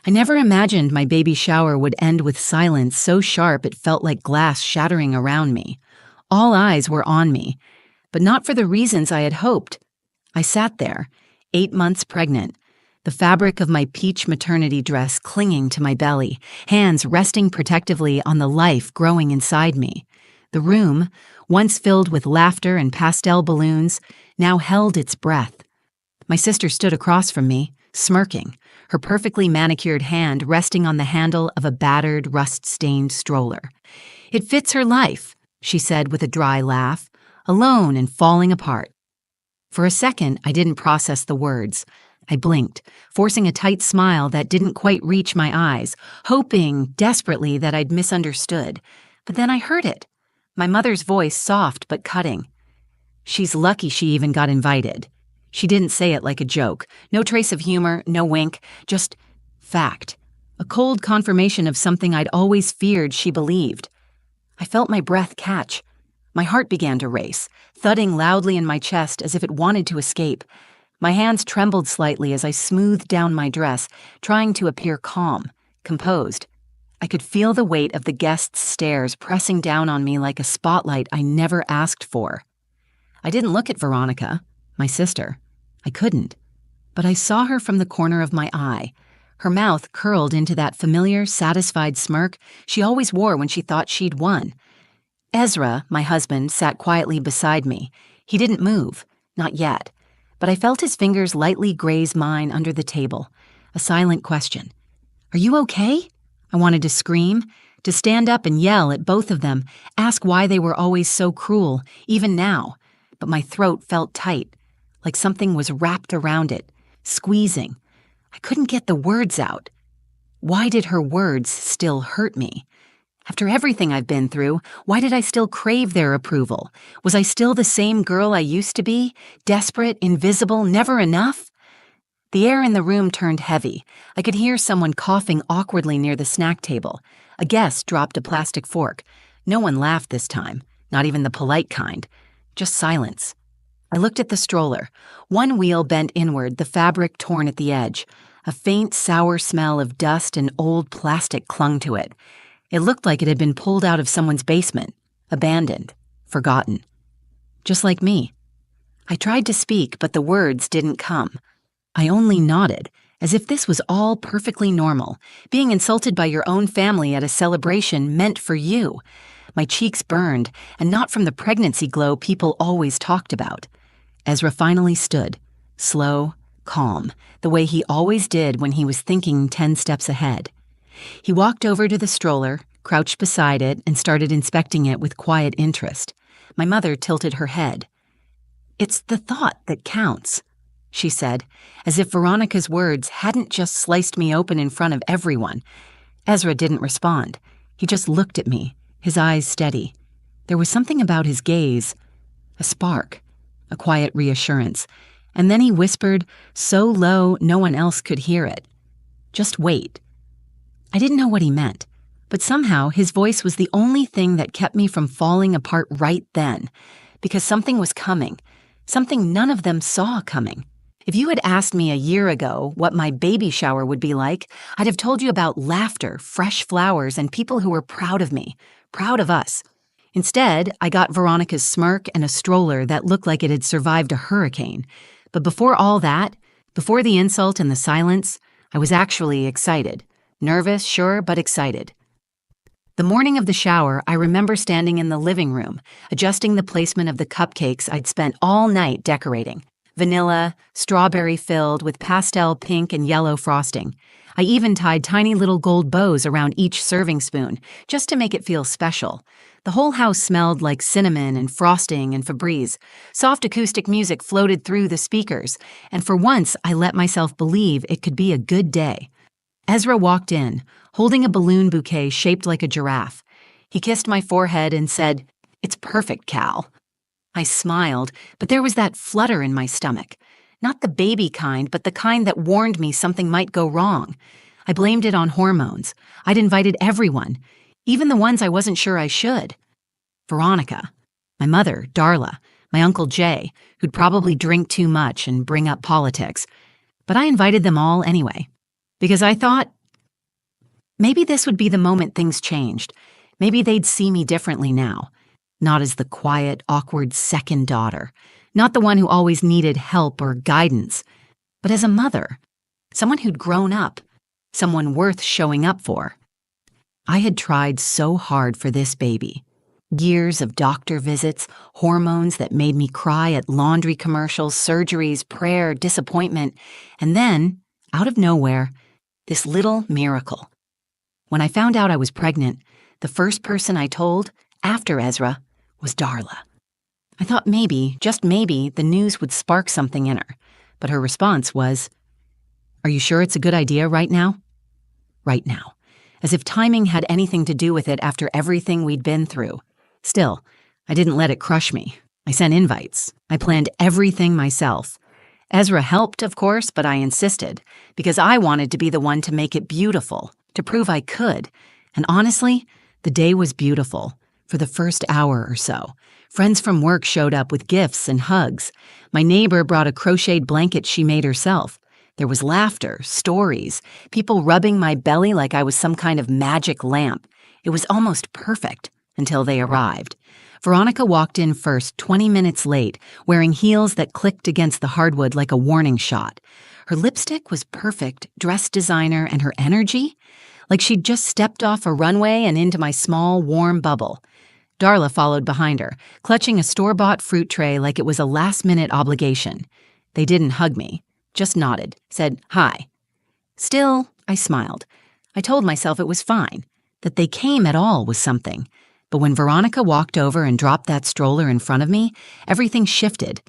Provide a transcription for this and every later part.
I never imagined my baby shower would end with silence so sharp it felt like glass shattering around me. All eyes were on me, but not for the reasons I had hoped. I sat there, 8 months pregnant, the fabric of my peach maternity dress clinging to my belly, hands resting protectively on the life growing inside me. The room, once filled with laughter and pastel balloons, now held its breath. My sister stood across from me, smirking, her perfectly manicured hand resting on the handle of a battered, rust-stained stroller. "It fits her life," she said with a dry laugh, "alone and falling apart." For a second, I didn't process the words. I blinked, forcing a tight smile that didn't quite reach my eyes, hoping desperately that I'd misunderstood. But then I heard it, my mother's voice soft but cutting. "She's lucky she even got invited." She didn't say it like a joke. No trace of humor, no wink, just fact. A cold confirmation of something I'd always feared she believed. I felt my breath catch. My heart began to race, thudding loudly in my chest as if it wanted to escape. My hands trembled slightly as I smoothed down my dress, trying to appear calm, composed. I could feel the weight of the guests' stares pressing down on me like a spotlight I never asked for. I didn't look at Veronica, my sister. I couldn't. But I saw her from the corner of my eye, her mouth curled into that familiar, satisfied smirk she always wore when she thought she'd won. Ezra, my husband, sat quietly beside me. He didn't move, not yet, but I felt his fingers lightly graze mine under the table. A silent question. "Are you okay?" I wanted to scream, to stand up and yell at both of them, ask why they were always so cruel, even now, but my throat felt tight, like something was wrapped around it, squeezing. I couldn't get the words out. Why did her words still hurt me? After everything I've been through, why did I still crave their approval? Was I still the same girl I used to be? Desperate, invisible, never enough? The air in the room turned heavy. I could hear someone coughing awkwardly near the snack table. A guest dropped a plastic fork. No one laughed this time, not even the polite kind. Just silence. I looked at the stroller. One wheel bent inward, the fabric torn at the edge. A faint, sour smell of dust and old plastic clung to it. It looked like it had been pulled out of someone's basement, abandoned, forgotten. Just like me. I tried to speak, but the words didn't come. I only nodded, as if this was all perfectly normal. Being insulted by your own family at a celebration meant for you. My cheeks burned, and not from the pregnancy glow people always talked about. Ezra finally stood, slow, calm, the way he always did when he was thinking 10 steps ahead. He walked over to the stroller, crouched beside it, and started inspecting it with quiet interest. My mother tilted her head. "It's the thought that counts," she said, as if Veronica's words hadn't just sliced me open in front of everyone. Ezra didn't respond. He just looked at me, his eyes steady. There was something about his gaze, a spark, a quiet reassurance, and then he whispered, so low no one else could hear it. "Just wait." I didn't know what he meant, but somehow his voice was the only thing that kept me from falling apart right then, because something was coming, something none of them saw coming. If you had asked me a year ago what my baby shower would be like, I'd have told you about laughter, fresh flowers, and people who were proud of me, proud of us. Instead, I got Veronica's smirk and a stroller that looked like it had survived a hurricane. But before all that, before the insult and the silence, I was actually excited. Nervous, sure, but excited. The morning of the shower, I remember standing in the living room, adjusting the placement of the cupcakes I'd spent all night decorating. Vanilla, strawberry-filled with pastel pink and yellow frosting. I even tied tiny little gold bows around each serving spoon, just to make it feel special. The whole house smelled like cinnamon and frosting and Febreze. Soft acoustic music floated through the speakers, and for once I let myself believe it could be a good day. Ezra walked in, holding a balloon bouquet shaped like a giraffe. He kissed my forehead and said, "It's perfect, Cal." I smiled, but there was that flutter in my stomach. Not the baby kind, but the kind that warned me something might go wrong. I blamed it on hormones. I'd invited everyone, even the ones I wasn't sure I should. Veronica, my mother, Darla, my Uncle Jay, who'd probably drink too much and bring up politics. But I invited them all anyway, because I thought, Maybe this would be the moment things changed. Maybe they'd see me differently now. Not as the quiet, awkward second daughter. Not the one who always needed help or guidance. But as a mother. Someone who'd grown up. Someone worth showing up for. I had tried so hard for this baby. Years of doctor visits, hormones that made me cry at laundry commercials, surgeries, prayer, disappointment, and then, out of nowhere, this little miracle. When I found out I was pregnant, the first person I told, after Ezra, was Darla. I thought maybe, just maybe, the news would spark something in her, but her response was, "Are you sure it's a good idea right now?" Right now. As if timing had anything to do with it after everything we'd been through. Still, I didn't let it crush me. I sent invites. I planned everything myself. Ezra helped, of course, but I insisted, because I wanted to be the one to make it beautiful, to prove I could. And honestly, the day was beautiful, for the first hour or so. Friends from work showed up with gifts and hugs. My neighbor brought a crocheted blanket she made herself. There was laughter, stories, people rubbing my belly like I was some kind of magic lamp. It was almost perfect. Until they arrived. Veronica walked in first, 20 minutes late, wearing heels that clicked against the hardwood like a warning shot. Her lipstick was perfect, dress designer, and her energy? Like she'd just stepped off a runway and into my small, warm bubble. Darla followed behind her, clutching a store-bought fruit tray like it was a last-minute obligation. They didn't hug me, just nodded, said hi. Still, I smiled. I told myself it was fine. That they came at all was something. But when Veronica walked over and dropped that stroller in front of me, everything shifted.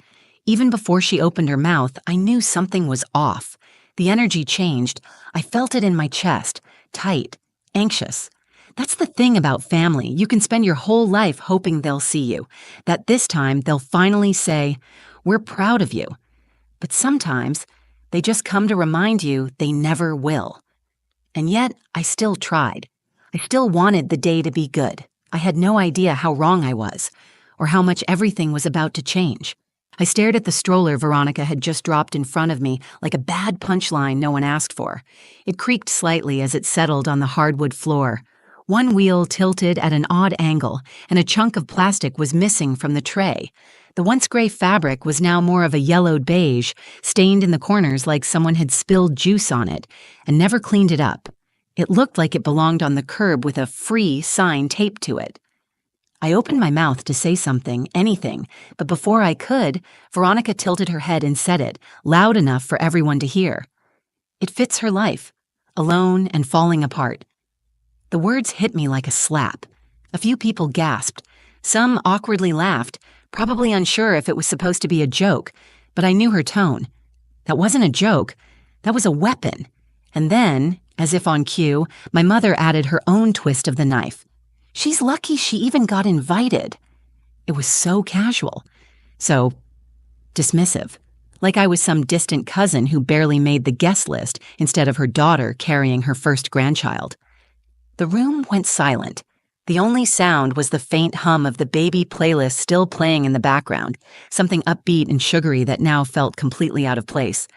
Even before she opened her mouth, I knew something was off. The energy changed. I felt it in my chest, tight, anxious. That's the thing about family. You can spend your whole life hoping they'll see you, that this time they'll finally say, "We're proud of you." But sometimes they just come to remind you they never will. And yet, I still tried. I still wanted the day to be good. I had no idea how wrong I was, or how much everything was about to change. I stared at the stroller Veronica had just dropped in front of me like a bad punchline no one asked for. It creaked slightly as it settled on the hardwood floor. One wheel tilted at an odd angle, and a chunk of plastic was missing from the tray. The once gray fabric was now more of a yellowed beige, stained in the corners like someone had spilled juice on it, and never cleaned it up. It looked like it belonged on the curb with a "free" sign taped to it. I opened my mouth to say something, anything, but before I could, Veronica tilted her head and said it, loud enough for everyone to hear. It fits her life, alone and falling apart. The words hit me like a slap. A few people gasped. Some awkwardly laughed, probably unsure if it was supposed to be a joke, but I knew her tone. That wasn't a joke. That was a weapon. And then, as if on cue, my mother added her own twist of the knife. She's lucky she even got invited. It was so casual, so dismissive, like I was some distant cousin who barely made the guest list instead of her daughter carrying her first grandchild. The room went silent. The only sound was the faint hum of the baby playlist still playing in the background, something upbeat and sugary that now felt completely out of place.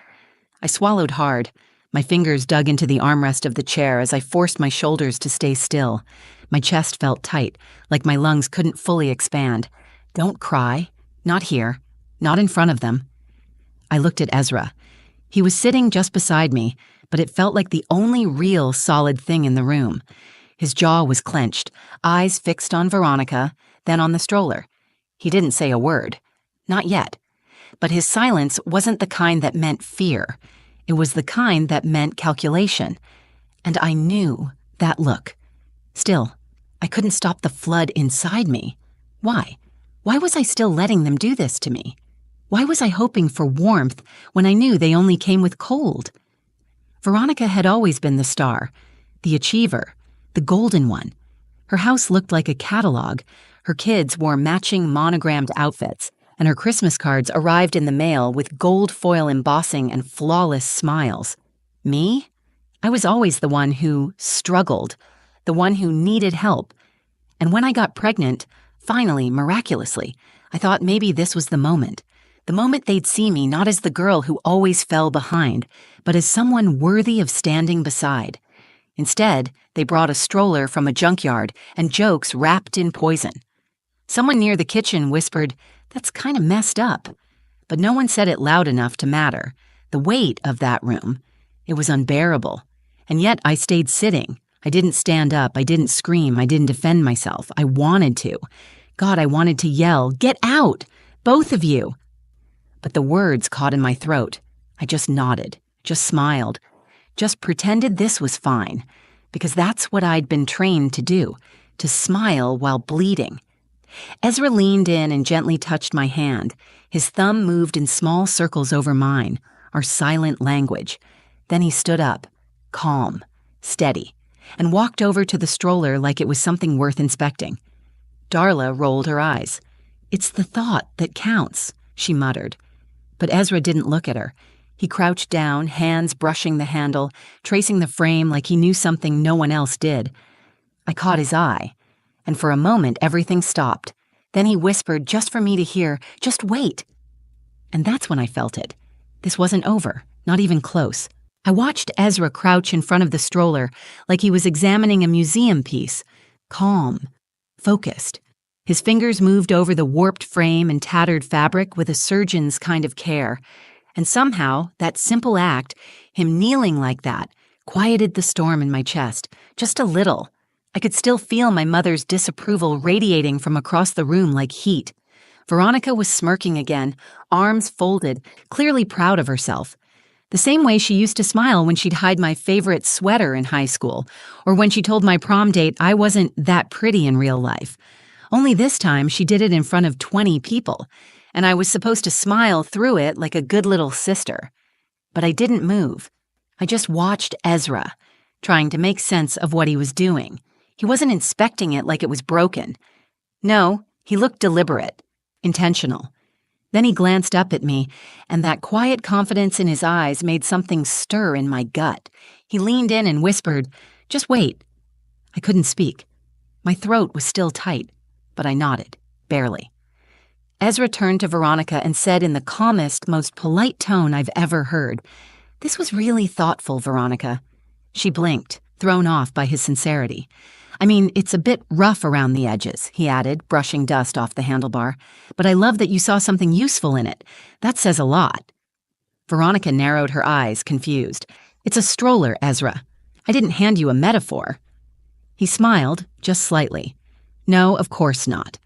I swallowed hard. My fingers dug into the armrest of the chair as I forced my shoulders to stay still. My chest felt tight, like my lungs couldn't fully expand. Don't cry. Not here. Not in front of them. I looked at Ezra. He was sitting just beside me, but it felt like the only real solid thing in the room. His jaw was clenched, eyes fixed on Veronica, then on the stroller. He didn't say a word. Not yet. But his silence wasn't the kind that meant fear. It was the kind that meant calculation. And I knew that look. Still, I couldn't stop the flood inside me. Why? Why was I still letting them do this to me? Why was I hoping for warmth when I knew they only came with cold? Veronica had always been the star, the achiever, the golden one. Her house looked like a catalog. Her kids wore matching monogrammed outfits, and her Christmas cards arrived in the mail with gold foil embossing and flawless smiles. Me? I was always the one who struggled, the one who needed help. And when I got pregnant, finally, miraculously, I thought maybe this was the moment they'd see me not as the girl who always fell behind, but as someone worthy of standing beside. Instead, they brought a stroller from a junkyard and jokes wrapped in poison. Someone near the kitchen whispered, "That's kind of messed up." But no one said it loud enough to matter. The weight of that room, it was unbearable. And yet I stayed sitting. I didn't stand up, I didn't scream, I didn't defend myself. I wanted to. God, I wanted to yell, "Get out! Both of you!" But the words caught in my throat. I just nodded, just smiled, just pretended this was fine, because that's what I'd been trained to do, to smile while bleeding. Ezra leaned in and gently touched my hand. His thumb moved in small circles over mine, our silent language. Then he stood up, calm, steady, and walked over to the stroller like it was something worth inspecting. Darla rolled her eyes. "It's the thought that counts," she muttered. But Ezra didn't look at her. He crouched down, hands brushing the handle, tracing the frame like he knew something no one else did. I caught his eye, and for a moment everything stopped. Then he whispered, just for me to hear, "Just wait." And that's when I felt it. This wasn't over, not even close. I watched Ezra crouch in front of the stroller like he was examining a museum piece, calm, focused. His fingers moved over the warped frame and tattered fabric with a surgeon's kind of care. And somehow, that simple act, him kneeling like that, quieted the storm in my chest, just a little. I could still feel my mother's disapproval radiating from across the room like heat. Veronica was smirking again, arms folded, clearly proud of herself. The same way she used to smile when she'd hide my favorite sweater in high school, or when she told my prom date I wasn't that pretty in real life. Only this time she did it in front of 20 people, and I was supposed to smile through it like a good little sister. But I didn't move. I just watched Ezra, trying to make sense of what he was doing. He wasn't inspecting it like it was broken. No, he looked deliberate, intentional. Then he glanced up at me, and that quiet confidence in his eyes made something stir in my gut. He leaned in and whispered, "Just wait." I couldn't speak. My throat was still tight, but I nodded, barely. Ezra turned to Veronica and said in the calmest, most polite tone I've ever heard, "This was really thoughtful, Veronica." She blinked, thrown off by his sincerity. "I mean, it's a bit rough around the edges," he added, brushing dust off the handlebar. "But I love that you saw something useful in it. That says a lot." Veronica narrowed her eyes, confused. "It's a stroller, Ezra. I didn't hand you a metaphor." He smiled, just slightly. "No, of course not."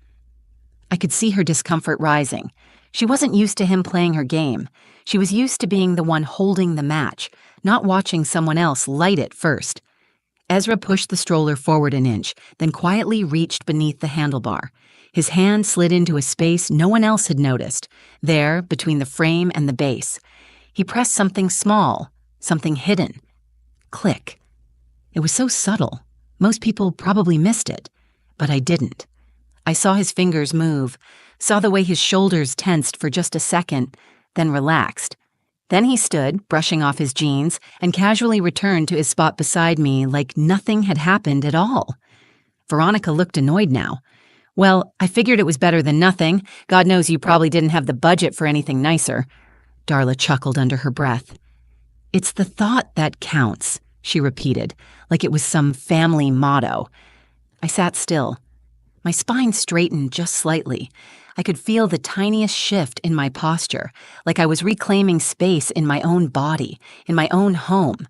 I could see her discomfort rising. She wasn't used to him playing her game. She was used to being the one holding the match, not watching someone else light it first. Ezra pushed the stroller forward an inch, then quietly reached beneath the handlebar. His hand slid into a space no one else had noticed, there, between the frame and the base. He pressed something small, something hidden. Click. It was so subtle. Most people probably missed it, but I didn't. I saw his fingers move, saw the way his shoulders tensed for just a second, then relaxed. Then he stood, brushing off his jeans, and casually returned to his spot beside me like nothing had happened at all. Veronica looked annoyed now. "Well, I figured it was better than nothing. God knows you probably didn't have the budget for anything nicer." Darla chuckled under her breath. "It's the thought that counts," she repeated, like it was some family motto. I sat still. My spine straightened just slightly. I could feel the tiniest shift in my posture, like I was reclaiming space in my own body, in my own home.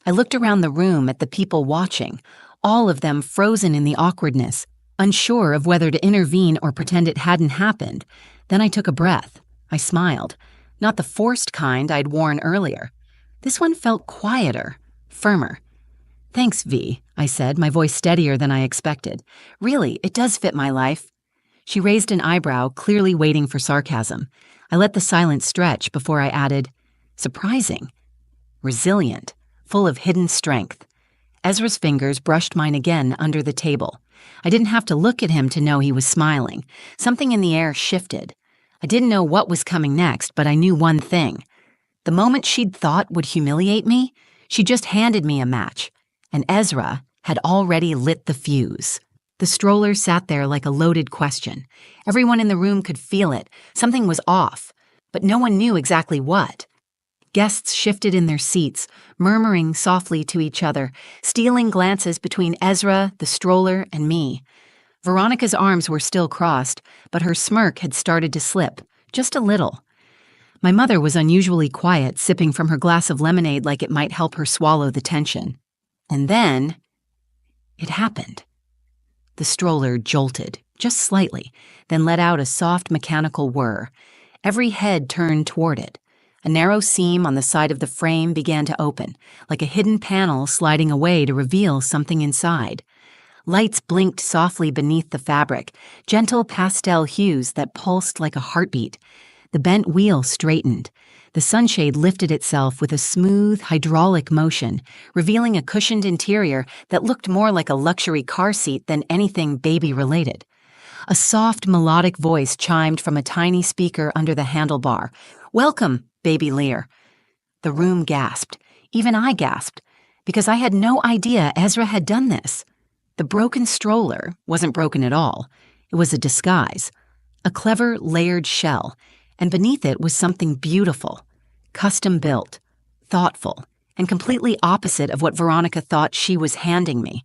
I looked around the room at the people watching, all of them frozen in the awkwardness, unsure of whether to intervene or pretend it hadn't happened. Then I took a breath. I smiled. Not the forced kind I'd worn earlier. This one felt quieter, firmer. "Thanks, V," I said, my voice steadier than I expected. "Really, it does fit my life." She raised an eyebrow, clearly waiting for sarcasm. I let the silence stretch before I added, "Surprising. Resilient. Full of hidden strength." Ezra's fingers brushed mine again under the table. I didn't have to look at him to know he was smiling. Something in the air shifted. I didn't know what was coming next, but I knew one thing. The moment she'd thought would humiliate me, she just handed me a match. And Ezra had already lit the fuse. The stroller sat there like a loaded question. Everyone in the room could feel it. Something was off, but no one knew exactly what. Guests shifted in their seats, murmuring softly to each other, stealing glances between Ezra, the stroller, and me. Veronica's arms were still crossed, but her smirk had started to slip, just a little. My mother was unusually quiet, sipping from her glass of lemonade like it might help her swallow the tension. And then, it happened. The stroller jolted, just slightly, then let out a soft mechanical whir. Every head turned toward it. A narrow seam on the side of the frame began to open, like a hidden panel sliding away to reveal something inside. Lights blinked softly beneath the fabric, gentle pastel hues that pulsed like a heartbeat. The bent wheel straightened. The sunshade lifted itself with a smooth, hydraulic motion, revealing a cushioned interior that looked more like a luxury car seat than anything baby-related. A soft, melodic voice chimed from a tiny speaker under the handlebar. "Welcome, Baby Lear." The room gasped. Even I gasped, because I had no idea Ezra had done this. The broken stroller wasn't broken at all. It was a disguise, a clever, layered shell, and beneath it was something beautiful, custom-built, thoughtful, and completely opposite of what Veronica thought she was handing me.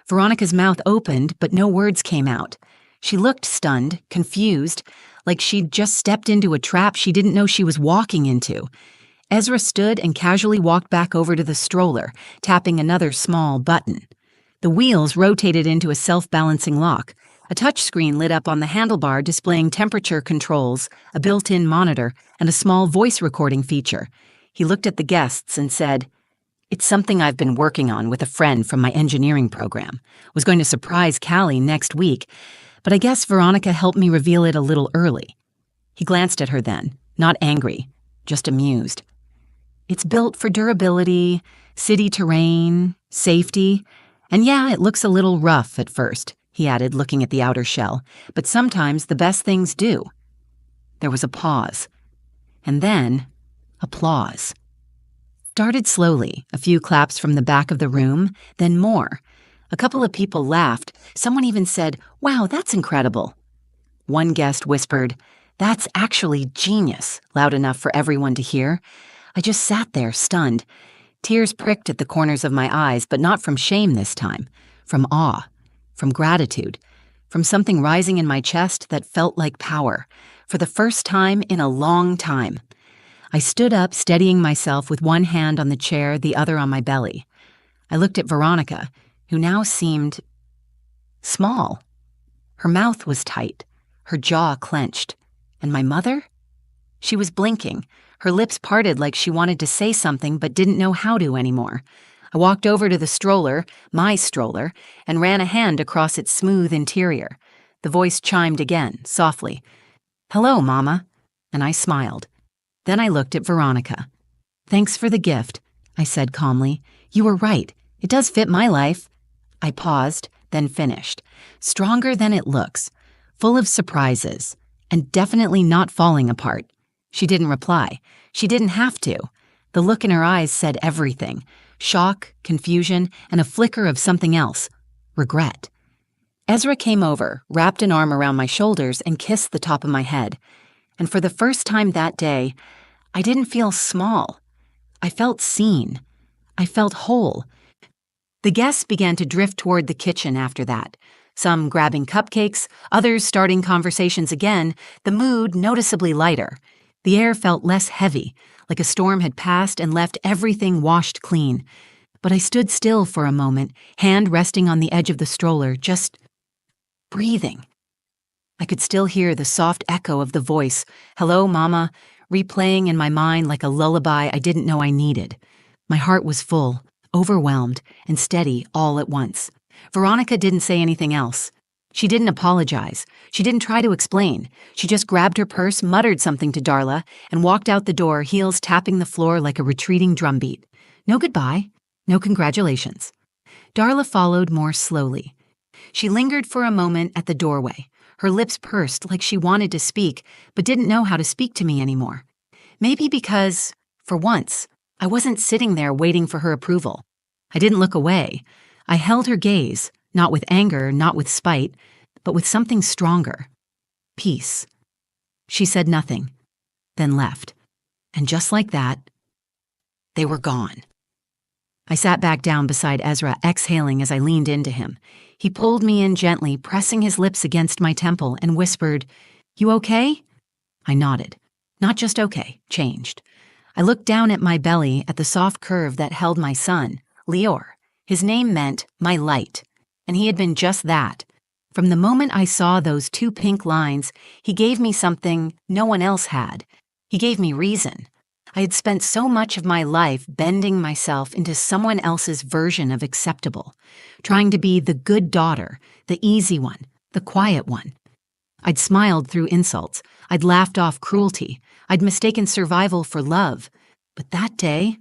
Veronica's mouth opened, but no words came out. She looked stunned, confused, like she'd just stepped into a trap she didn't know she was walking into. Ezra stood and casually walked back over to the stroller, tapping another small button. The wheels rotated into a self-balancing lock. A touchscreen lit up on the handlebar displaying temperature controls, a built-in monitor, and a small voice recording feature. He looked at the guests and said, "It's something I've been working on with a friend from my engineering program. Was going to surprise Callie next week, but I guess Veronica helped me reveal it a little early." He glanced at her then, not angry, just amused. "It's built for durability, city terrain, safety, and yeah, it looks a little rough at first," he added, looking at the outer shell, "but sometimes the best things do." There was a pause, and then applause. Started slowly, a few claps from the back of the room, then more. A couple of people laughed. Someone even said, "Wow, that's incredible." One guest whispered, "That's actually genius," loud enough for everyone to hear. I just sat there, stunned. Tears pricked at the corners of my eyes, but not from shame this time. From awe. From gratitude. From something rising in my chest that felt like power. For the first time in a long time. I stood up, steadying myself with one hand on the chair, the other on my belly. I looked at Veronica, who now seemed small. Her mouth was tight, her jaw clenched. And my mother? She was blinking, her lips parted like she wanted to say something but didn't know how to anymore. I walked over to the stroller, my stroller, and ran a hand across its smooth interior. The voice chimed again, softly. "Hello, Mama," and I smiled. Then I looked at Veronica. "Thanks for the gift," I said calmly. "You were right. It does fit my life." I paused, then finished. "Stronger than it looks. Full of surprises. And definitely not falling apart." She didn't reply. She didn't have to. The look in her eyes said everything. Shock, confusion, and a flicker of something else. Regret. Ezra came over, wrapped an arm around my shoulders, and kissed the top of my head. And for the first time that day, I didn't feel small. I felt seen. I felt whole. The guests began to drift toward the kitchen after that. Some grabbing cupcakes, others starting conversations again, the mood noticeably lighter. The air felt less heavy, like a storm had passed and left everything washed clean. But I stood still for a moment, hand resting on the edge of the stroller, just breathing. I could still hear the soft echo of the voice, "Hello, Mama," replaying in my mind like a lullaby I didn't know I needed. My heart was full, overwhelmed, and steady all at once. Veronica didn't say anything else. She didn't apologize. She didn't try to explain. She just grabbed her purse, muttered something to Darla, and walked out the door, heels tapping the floor like a retreating drumbeat. No goodbye. No congratulations. Darla followed more slowly. She lingered for a moment at the doorway, her lips pursed like she wanted to speak, but didn't know how to speak to me anymore. Maybe because, for once, I wasn't sitting there waiting for her approval. I didn't look away. I held her gaze, not with anger, not with spite, but with something stronger. Peace. She said nothing, then left. And just like that, They were gone. I sat back down beside Ezra, exhaling as I leaned into him. He pulled me in gently, pressing his lips against my temple, and whispered, "You okay?" I nodded. Not just okay, changed. I looked down at my belly, at the soft curve that held my son, Lior. His name meant my light, and he had been just that. From the moment I saw those 2 pink lines, he gave me something no one else had. He gave me reason. I had spent so much of my life bending myself into someone else's version of acceptable, trying to be the good daughter, the easy one, the quiet one. I'd smiled through insults. I'd laughed off cruelty. I'd mistaken survival for love. But that day,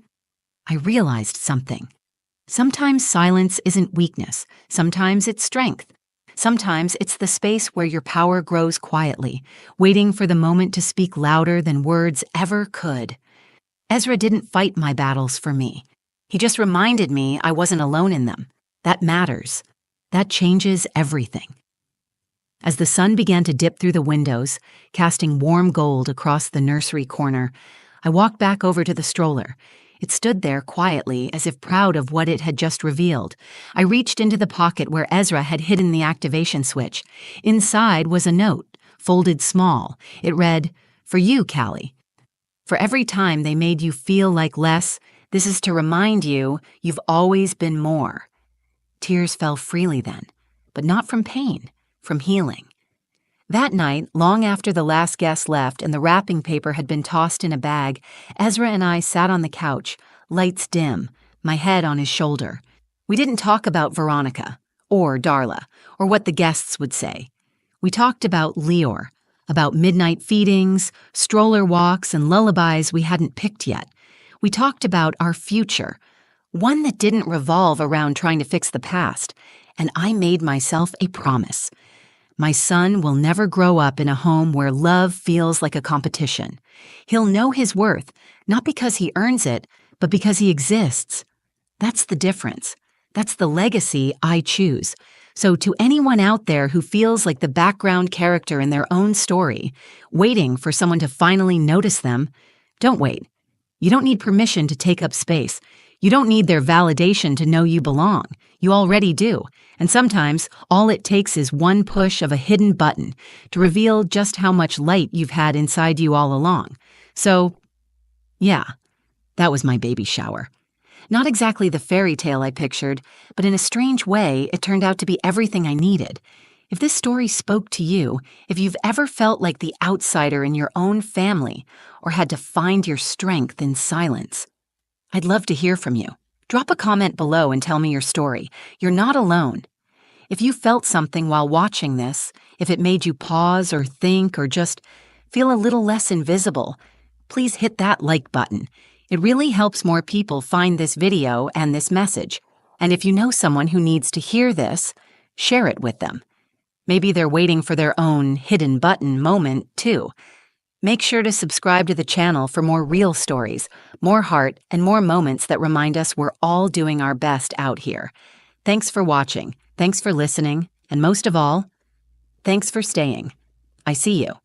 I realized something. Sometimes silence isn't weakness. Sometimes it's strength. Sometimes it's the space where your power grows quietly, waiting for the moment to speak louder than words ever could. Ezra didn't fight my battles for me. He just reminded me I wasn't alone in them. That matters. That changes everything. As the sun began to dip through the windows, casting warm gold across the nursery corner, I walked back over to the stroller. It stood there quietly, as if proud of what it had just revealed. I reached into the pocket where Ezra had hidden the activation switch. Inside was a note, folded small. It read, "For you, Callie. For every time they made you feel like less, this is to remind you you've always been more." Tears fell freely then, but not from pain, from healing. That night, long after the last guest left and the wrapping paper had been tossed in a bag, Ezra and I sat on the couch, lights dim, my head on his shoulder. We didn't talk about Veronica, or Darla, or what the guests would say. We talked about Lior, about midnight feedings, stroller walks, and lullabies we hadn't picked yet. We talked about our future, one that didn't revolve around trying to fix the past, and I made myself a promise. My son will never grow up in a home where love feels like a competition. He'll know his worth, not because he earns it, but because he exists. That's the difference. That's the legacy I choose. So to anyone out there who feels like the background character in their own story, waiting for someone to finally notice them, don't wait. You don't need permission to take up space. You don't need their validation to know you belong. You already do. And sometimes all it takes is one push of a hidden button to reveal just how much light you've had inside you all along. So, yeah, that was my baby shower. Not exactly the fairy tale I pictured, but in a strange way, it turned out to be everything I needed. If this story spoke to you, if you've ever felt like the outsider in your own family, or had to find your strength in silence, I'd love to hear from you. Drop a comment below and tell me your story. You're not alone. If you felt something while watching this, if it made you pause or think or just feel a little less invisible, please hit that like button. It really helps more people find this video and this message. And if you know someone who needs to hear this, share it with them. Maybe they're waiting for their own hidden button moment, too. Make sure to subscribe to the channel for more real stories, more heart, and more moments that remind us we're all doing our best out here. Thanks for watching, thanks for listening, and most of all, thanks for staying. I see you.